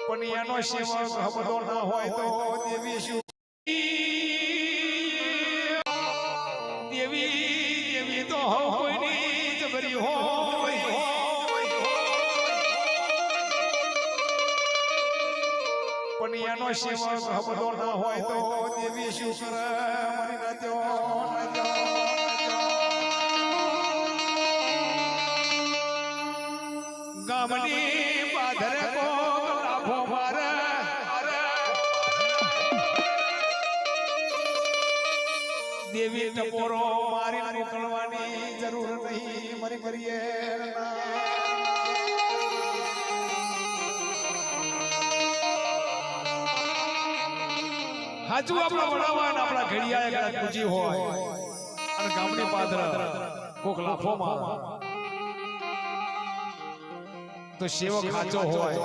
પણ એનો સેવક હબલો ના હોય તો દેવી શું દેવી દેવી તો કોઈની જબરી હોય પણ એનો સેવક હબલો ના હોય તો દેવી શું કરે મારી નાત્યો ગામની બાધરે કો લાભો મારે દેવી ટપોરો મારી મોકલવાની જરૂર નહીં મારી કરીએ હાજુ આપણા વડાવાન આપણા ઘડિયાએ કદાચ પૂજી હોય અને ગામની પાદર કોક લાફોમાં તો સેવક સાચો હોય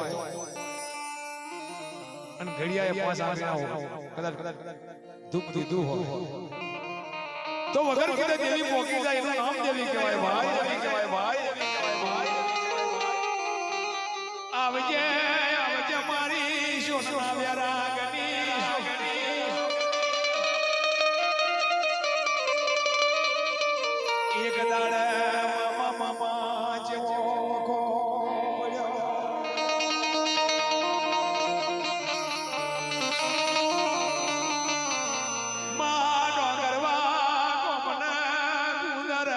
અને ઘડિયાએ પાસ આવ્યા હોય કદાચ દુઃખ દીધું હોય તો વગર કીધે દેવી પોકી જાય એનું નામ દેવી કહેવાય ભાઈ દેવી કહેવાય ભાઈ આવજે આવજે મારી સોના વ્યારાગની એક દાડે મામા મામા જેવો વખો પડ્યો માનો ગરવા કોમના ગુદર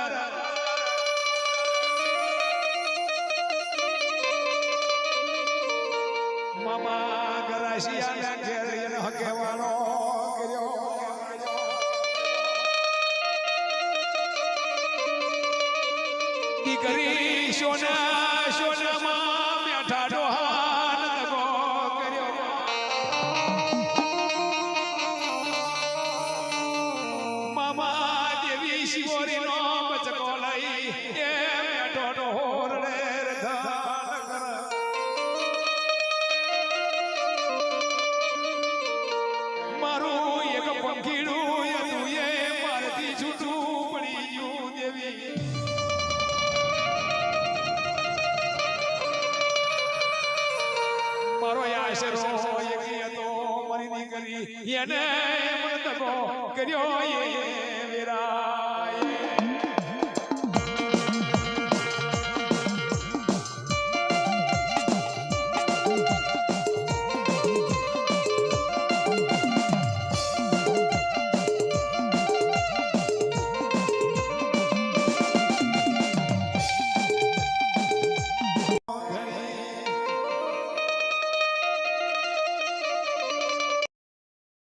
મામા ગરાશિયા ઘેર એને હકેવાનો કર્યો દીકરી સોના સોનામાં બેઠા ડોહાન દગો કર્યો મામા દેવી શિવોરીનો બચકો લઈ એ બેઠો ડોહોર રે રધાન કર મારું એક પંખીડું હતું એ મારથી છૂટું પડી ગયું દેવી મારો આશરો એકી હતો મારી દીકરી એને મન તકો કર્યો એ વેરા